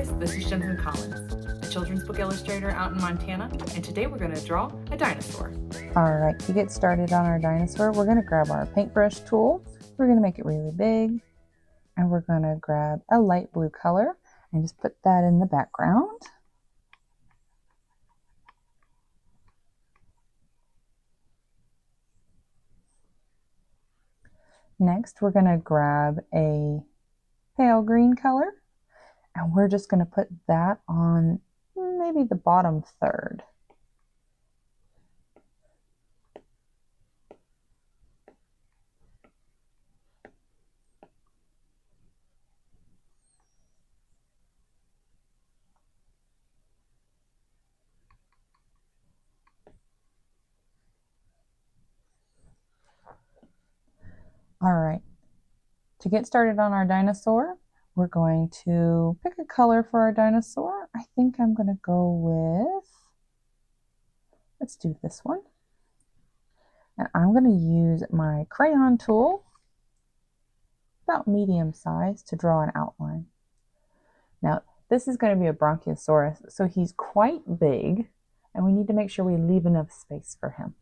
guys, this is Jensen Collins, a children's book illustrator out in Montana, and today we're going to draw a dinosaur. Alright, to get started on our dinosaur, we're going to grab our paintbrush tool. We're going to make it really big, and we're going to grab a light blue color and just put that in the background. Next, we're going to grab a pale green color, and we're just going to put that on maybe the bottom third. All right, to get started on our dinosaur, we're going to pick a color for our dinosaur. I think I'm going to go with, let's do this one. And I'm going to use my crayon tool, about medium size, to draw an outline. Now, this is going to be a Bronchiosaurus, so he's quite big, and we need to make sure we leave enough space for him.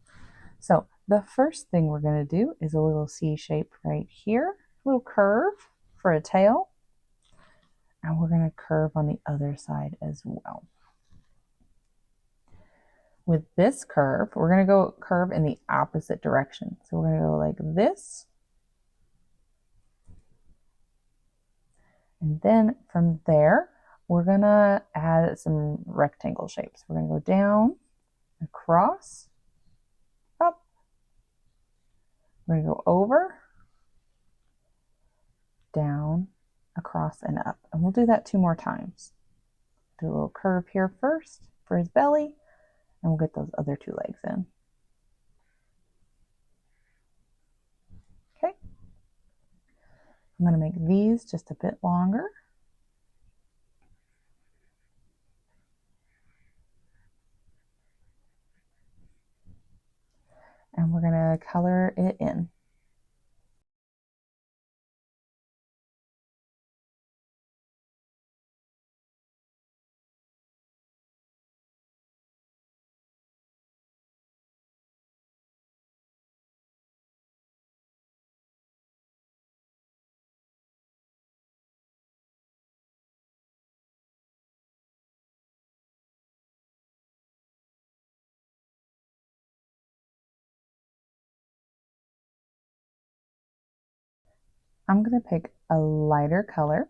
So the first thing we're going to do is a little C shape right here, a little curve for a tail, and we're going to curve on the other side as well. With this curve, we're going to go curve in the opposite direction. So we're going to go like this, and then from there, we're going to add some rectangle shapes. We're going to go down, across, up. We're going to go over, down, across, and up. And we'll do that 2 more times. Do a little curve here first for his belly, and we'll get those other 2 legs in. Okay. I'm going to make these just a bit longer. And we're going to color it in. I'm going to pick a lighter color.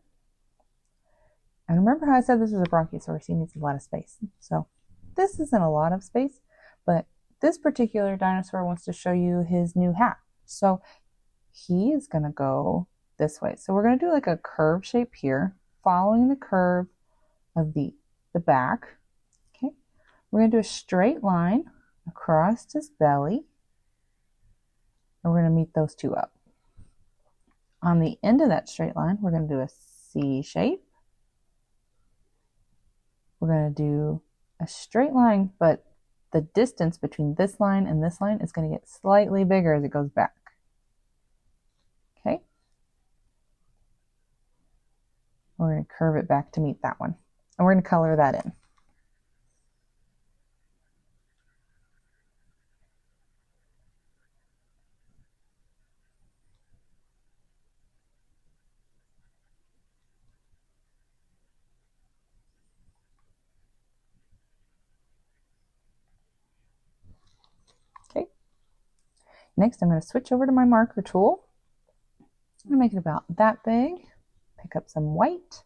And remember how I said this is a Bronchiosaurus, he needs a lot of space. So this isn't a lot of space, but this particular dinosaur wants to show you his new hat. So he is going to go this way. So we're going to do like a curve shape here, following the curve of the back. Okay. We're going to do a straight line across his belly. And we're going to meet those 2 up. On the end of that straight line, we're going to do a C shape. We're going to do a straight line, but the distance between this line and this line is going to get slightly bigger as it goes back. Okay. We're going to curve it back to meet that one. And we're going to color that in. Okay. Next, I'm going to switch over to my marker tool. I'm going to make it about that big. Pick up some white,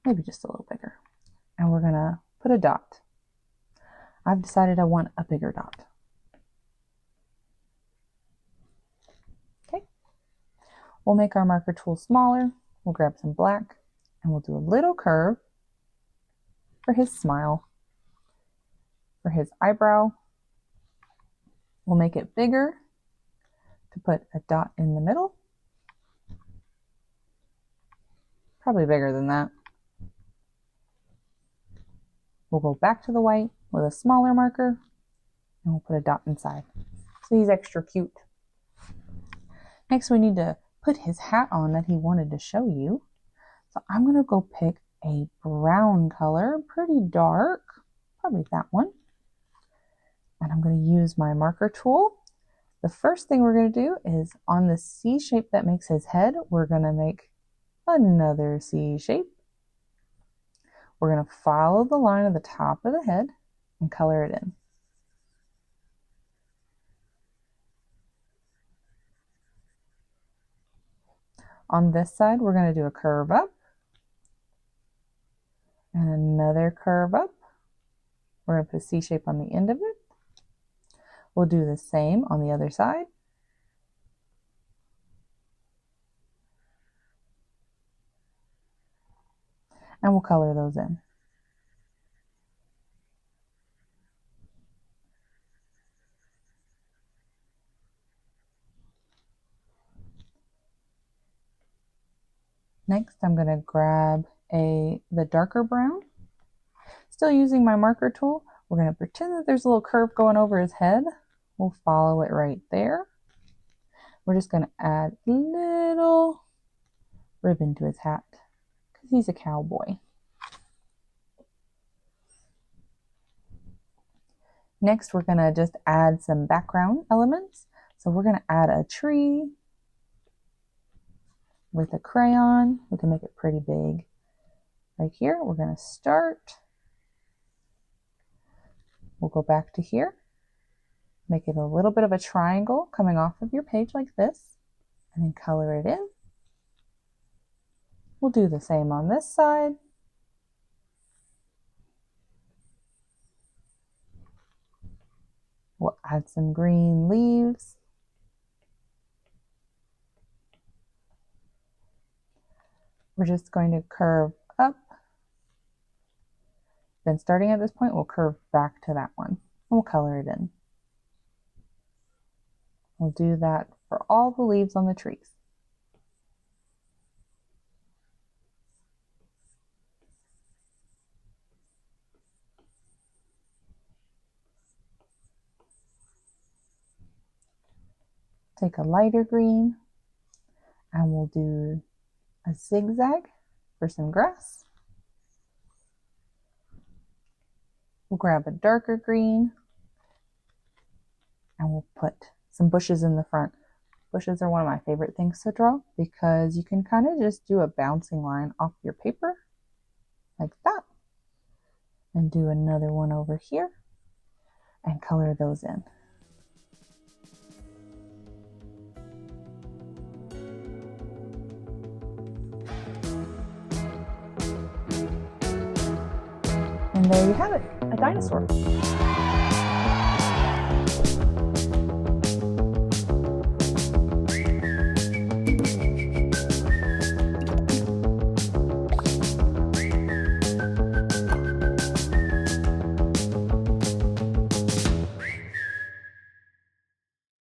maybe just a little bigger. And we're going to put a dot. I've decided I want a bigger dot. Okay. We'll make our marker tool smaller. We'll grab some black, and we'll do a little curve for his smile, for his eyebrow. We'll make it bigger to put a dot in the middle. Probably bigger than that. We'll go back to the white with a smaller marker, and we'll put a dot inside. So he's extra cute. Next, we need to put his hat on that he wanted to show you. So I'm going to go pick a brown color, pretty dark, probably that one. And I'm going to use my marker tool. The first thing we're going to do is on the C shape that makes his head, we're going to make another C shape. We're going to follow the line of the top of the head and color it in. On this side, we're going to do a curve up and another curve up. We're going to put a C shape on the end of it. We'll do the same on the other side. And we'll color those in. Next, I'm going to grab the darker brown. Still using my marker tool, we're going to pretend that there's a little curve going over his head. We'll follow it right there. We're just going to add a little ribbon to his hat because he's a cowboy. Next, we're going to just add some background elements. So we're going to add a tree with a crayon. We can make it pretty big. Right here, we're going to start. We'll go back to here. Make it a little bit of a triangle coming off of your page like this, and then color it in. We'll do the same on this side. We'll add some green leaves. We're just going to curve up. Then starting at this point, we'll curve back to that one. And we'll color it in. We'll do that for all the leaves on the trees. Take a lighter green and we'll do a zigzag for some grass. We'll grab a darker green and we'll put some bushes in the front. Bushes are one of my favorite things to draw because you can kind of just do a bouncing line off your paper like that and do another one over here and color those in. And there you have it, a dinosaur.